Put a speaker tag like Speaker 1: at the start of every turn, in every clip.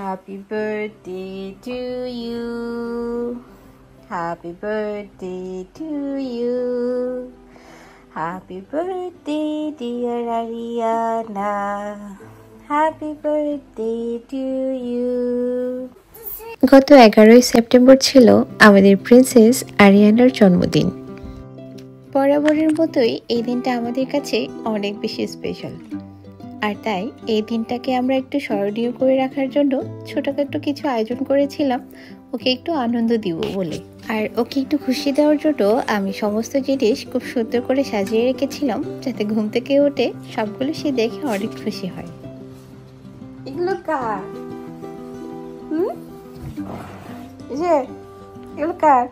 Speaker 1: Happy birthday to you. Happy birthday to you. Happy birthday dear Ariana. Happy birthday to you. গত 11 September ছিল আমাদের princess আরিয়ানার জন্মদিন। বরাবরের মতোই এই দিনটা আমাদের কাছে অনেক বেশি স্পেশাল, আর তাই এই দিনটাকে আমরা একটু স্মরণীয় করে রাখার জন্য ছোটখাটো কিছু আয়োজন করেছিলাম ওকে একটু আনন্দ দিব বলে। আর ওকে একটু খুশি দেওয়ার জন্য আমি সমস্ত জিনিস খুব সুন্দর করে সাজিয়ে রেখেছিলাম, যাতে ঘুম থেকে ওঠে সবগুলো সে দেখে অনেক খুশি হয়। এগুলো কার? এগুলো কার?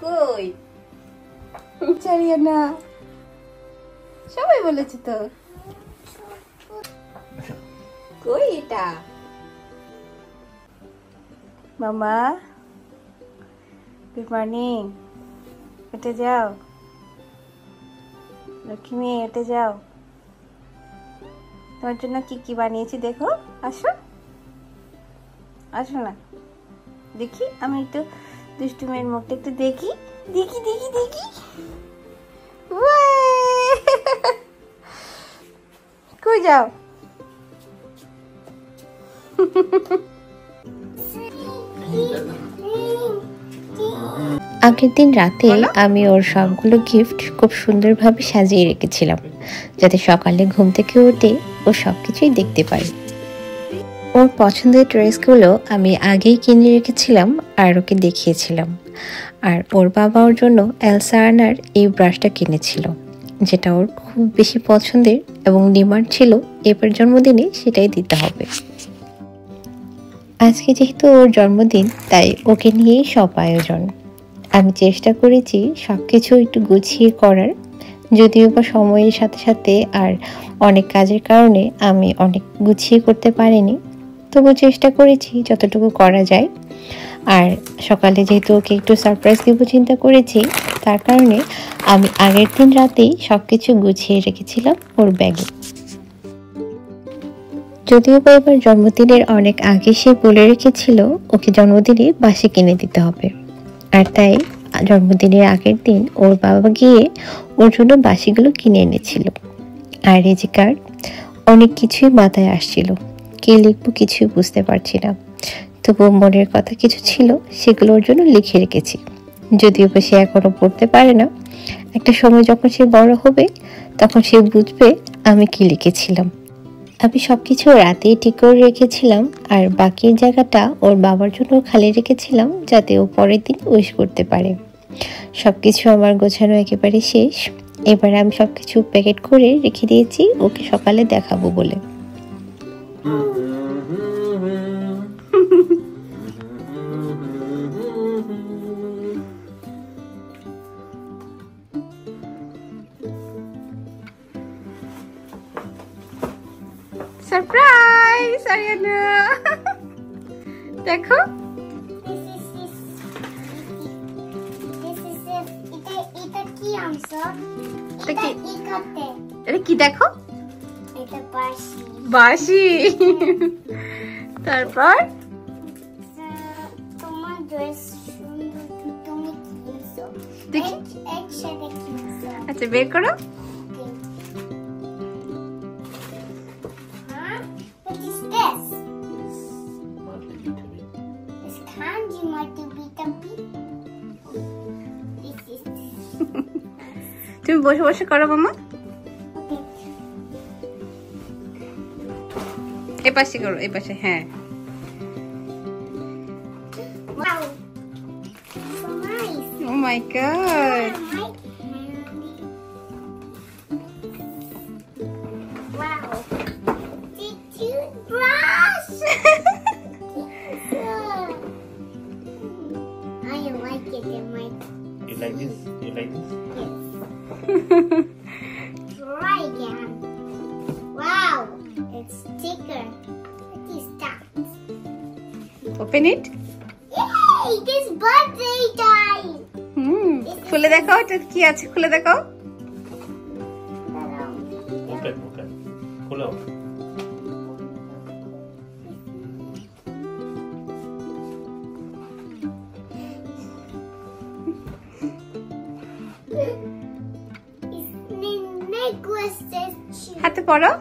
Speaker 1: কই না, সবাই বলেছে তো। কই এটা? মামা গুড মর্নিং। হেঁটে যাও লক্ষ্মী, হেঁটে যাও। তোমার জন্য কি কি বানিয়েছি দেখো। আসো আসো না, দেখি আমি একটু দুষ্টু মেয়ের মুখটা একটু দেখি দেখি দেখি দেখি। কই যাও? আগের দিন রাতে আমি ওর সবগুলো গিফট খুব সুন্দরভাবে সাজিয়ে রেখেছিলাম, যাতে সকালে ঘুম থেকে উঠে ও সবকিছুই দেখতে পারে। ওর পছন্দের ড্রেসগুলো আমি আগেই কিনে রেখেছিলাম আর ওকে দেখিয়েছিলাম। আর ওর বাবা ওর জন্য এলসা আনার এই ব্রাশটা কিনেছিল, যেটা ওর খুব বেশি পছন্দের এবং ডিমান্ড ছিল এবার জন্মদিনে সেটাই দিতে হবে। আজকে যেহেতু ওর জন্মদিন, তাই ওকে নিয়েই সব আয়োজন। আমি চেষ্টা করেছি সব কিছু একটু গুছিয়ে করার, যদিও বা সময়ের সাথে সাথে আর অনেক কাজের কারণে আমি অনেক গুছিয়ে করতে পারিনি, তবু চেষ্টা করেছি যতটুকু করা যায়। আর সকালে যেহেতু ওকে একটু সারপ্রাইজ দিব চিন্তা করেছি, তার কারণে আমি আগের দিন রাতেই সব কিছু গুছিয়ে রেখেছিলাম ওর ব্যাগে। যদিও বা এবার জন্মদিনের অনেক আগে সে বলে রেখেছিল ওকে জন্মদিনে বাসি কিনে দিতে হবে, আর তাই জন্মদিনের আগের দিন ওর বাবা গিয়ে ওর জন্য বাসিগুলো কিনে এনেছিল। আর এই যে কার্ড, অনেক কিছুই মাথায় আসছিল, কে লিখবো কিছুই বুঝতে পারছি না, তবুও মনের কথা কিছু ছিল সেগুলো ওর জন্য লিখে রেখেছি। যদিও বা সে এখনো পড়তে পারে না, একটা সময় যখন সে বড় হবে তখন সে বুঝবে আমি কি লিখেছিলাম। আমি সবকিছু রাতেই ঠিক করে রেখেছিলাম, আর বাকি জায়গাটা ওর বাবার জন্য খালি রেখেছিলাম, যাতে ও পরের দিন উইশ করতে পারে। সবকিছু আমার গোছানো একেবারে শেষ। এবার আমি সবকিছু প্যাকেট করে রেখে দিয়েছি ওকে সকালে দেখাবো বলে। সারপ্রাইজ আরিয়ানা, দেখো। এটা কি দেখো? বাঁশি। তারপর
Speaker 2: তোমার ড্রেস সুন্দর, তুমি কিনছো
Speaker 1: দেখি।
Speaker 2: একসাথে কিনছো।
Speaker 1: আচ্ছা বের করো।
Speaker 2: What is this? It's candy multi-vitamin. This is
Speaker 1: তুমি বসে বসে করো মামা। এই পাশে করো, এই পাশে। হ্যাঁ,
Speaker 2: wow. So nice.
Speaker 1: oh my god.
Speaker 2: Wow. The toothbrush. I like it in my.
Speaker 3: You like this? You like this?
Speaker 2: Yes. Try again. Wow, it's thicker. What is that?
Speaker 1: Open it.
Speaker 2: Yay! It's birthday time.
Speaker 4: খুলে দেখো এটা কি আছে, খুলে দেখো।
Speaker 3: Open, open. খোলো।
Speaker 4: হাতে পড়ো।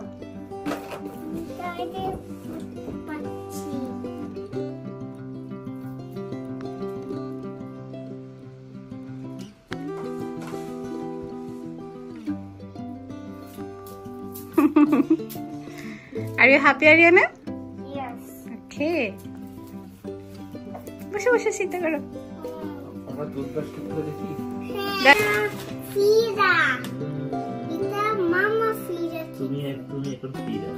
Speaker 4: Are you happy, Ariana?
Speaker 2: Yes.
Speaker 4: Okay. বসে বসে চিন্তা করো।
Speaker 3: আমরা টুথব্রাশ করে দেখি।
Speaker 2: Fira. এটা মামা ফিরা।
Speaker 3: তুমি এখন ফিরা।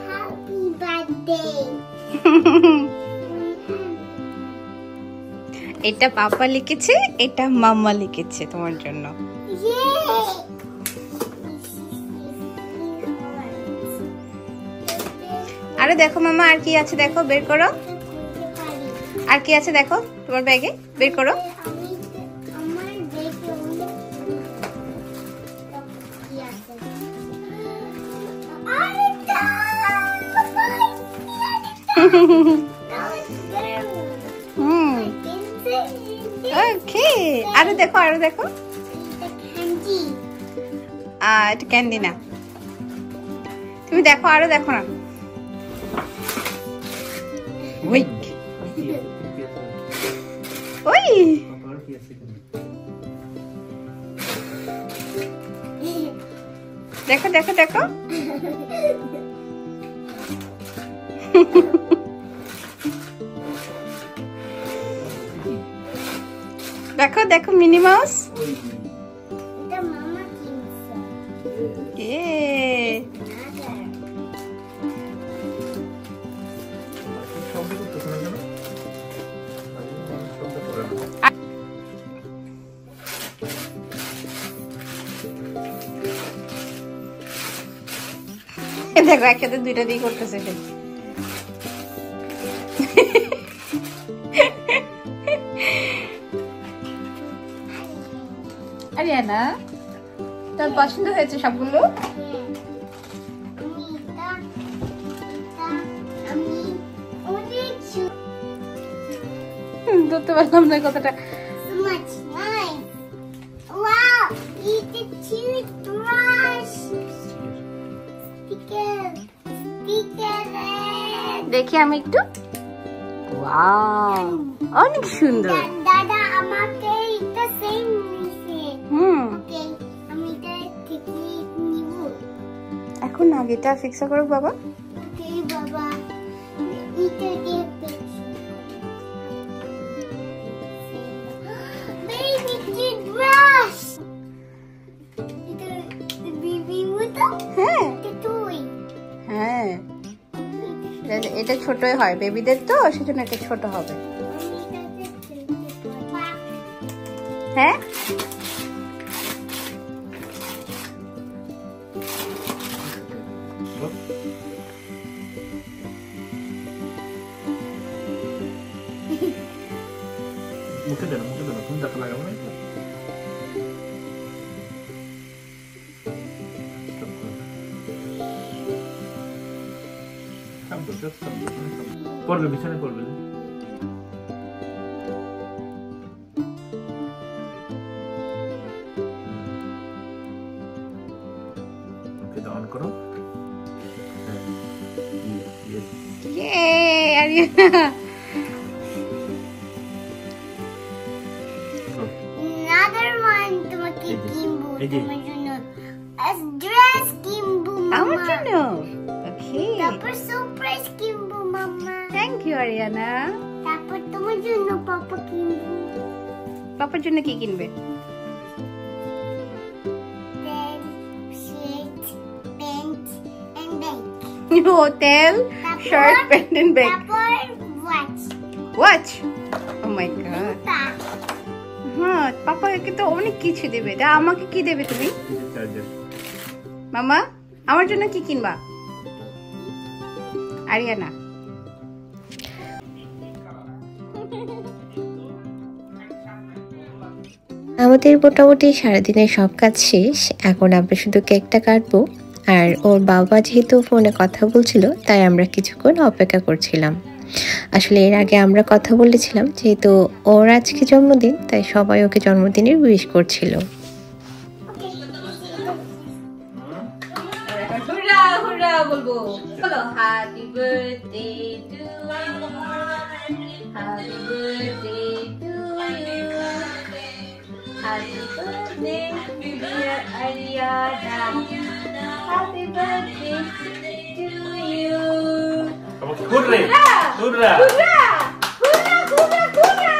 Speaker 2: Happy birthday.
Speaker 4: এটা পাপা লিখেছে, এটা মাম্মা লিখেছে তোমার জন্য।
Speaker 2: Yay!
Speaker 4: আরে দেখো মামা, আর কি আছে দেখো, বের করো। আর কি আছে দেখো তোমার ব্যাগে, বের করো।
Speaker 2: আমার ব্যাগে অনেক কি আছে।
Speaker 4: ওকে, আরো দেখো, আরো দেখো। এটা ক্যান্ডি না, তুমি দেখো, আরো দেখো না। ওই ওই
Speaker 3: পাপার কি আছে এখানে?
Speaker 4: দেখো দেখো দেখো। দেখো দেখো মিনি মাউস।
Speaker 2: এটা মামা কিনছে।
Speaker 4: এ
Speaker 3: শব্দ করতেছ না কেন? শব্দ করে না।
Speaker 4: দেখো একসাথে দুইটা দিয়ে করতেছে সে। আরিয়ানা, তোর পছন্দ হয়েছে সবগুলো?
Speaker 2: আমি অনেক
Speaker 4: ধরতে পারলাম না কথাটা।
Speaker 2: so much nice. Wow, it's a toothbrush. Sticker.
Speaker 4: দেখি আমি একটু। ওয়াও, অনেক সুন্দর।
Speaker 2: দাদা আমাকে এটা সেম নিছে। ওকে, আমি এটা থেকে নিব।
Speaker 4: এখন আগেটা ফিক্স করো বাবা।
Speaker 2: ওকে বাবা, এটা দিয়ে baby toothbrush. এটা বেবি মতো?
Speaker 4: হ্যাঁ
Speaker 2: এটা toy.
Speaker 4: হ্যাঁ, এটা ছোটই হয় বেবিদের, তো সেজন্য এটা ছোট হবে। হ্যাঁ
Speaker 3: মুখে দেন, মুখে দেন, তুমি দাঁত লাগাবো না। পড়বে, বিছানায় পড়বে। ওকে, অন করো।
Speaker 4: ইয়ে আরিয়ানা।
Speaker 2: Another one তোমাকে কিনবো
Speaker 3: এই যে।
Speaker 2: তোমার জন্য। A dress কিনবো
Speaker 4: আমার
Speaker 2: মামা।
Speaker 4: জন্য? ওকে,
Speaker 2: তারপর surprise কিনবো মামা।
Speaker 4: Thank you Ariana.
Speaker 2: তারপর তোমার জন্য পাপা কিনবো।
Speaker 4: পাপার জন্য কি কিনবে?
Speaker 2: Pen, shirt, pants and bag.
Speaker 4: ও তেল, শার্ট, প্যান্ট এন্ড ব্যাগ।
Speaker 2: তারপর watch.
Speaker 4: ওয়াচ। ও মাই গড।
Speaker 2: তা
Speaker 4: হ্যাঁ, পাপাকে তো অনেক কিছু দেবে। তা আমাকে কি দেবে তুমি?
Speaker 3: চার্জার।
Speaker 4: মামা, আমার জন্য কি কিনবা? আরিয়ানা।
Speaker 1: আমাদের মোটামুটি সারাদিনের সব কাজ শেষ। এখন আমরা শুধু কেকটা কাটবো। আর ওর বাবা যেহেতু ফোনে কথা বলছিল, তাই আমরা কিছুক্ষণ অপেক্ষা করছিলাম। আসলে এর আগে আমরা কথা বলেছিলাম, যেহেতু ওর আজকে জন্মদিন, তাই সবাই ওকে জন্মদিনের উইশ করছিল।
Speaker 4: হুররা হুররা বলবো, বলো happy birthday to you, happy birthday to you, happy birthday dear Ariana, happy birthday to you.
Speaker 3: Hurray hurrah
Speaker 4: hurrah hurrah hurrah hurrah.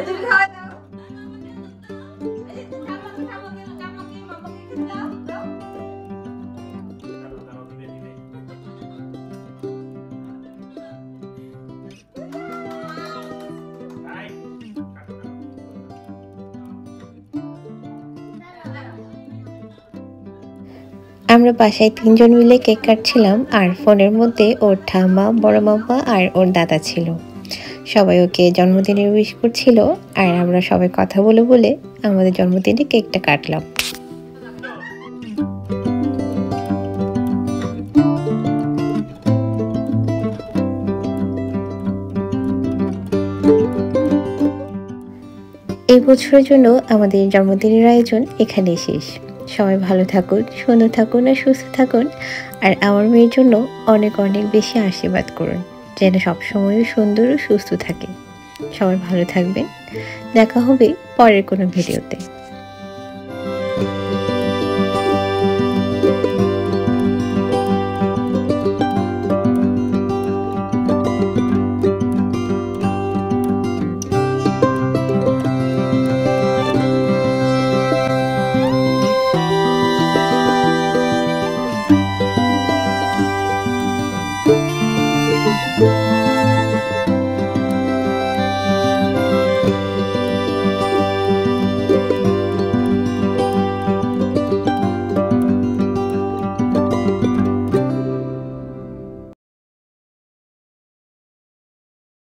Speaker 4: তুমি খাওয়া দাও।
Speaker 1: আমরা বাসায় 3 জন মিলে কেক কাটছিলাম, আর ফোনের মধ্যে ওর ঠাম্মা, বড় মাম্মা আর ওর দাদা ছিল। সবাই ওকে জন্মদিনের উইশ করছিল, আর আমরা সবাই কথা বলে বলে আমাদের জন্মদিনে কেকটা কাটলাম। এই বছরের জন্য আমাদের জন্মদিনের আয়োজন এখানেই শেষ। সবাই ভালো থাকুন, সুন্দর থাকুন আর সুস্থ থাকুন। আর আমার মেয়ের জন্য অনেক অনেক বেশি আশীর্বাদ করুন, যেন সবসময় সুন্দর ও সুস্থ থাকে। সবাই ভালো থাকবেন। দেখা হবে পরের কোনো ভিডিওতে।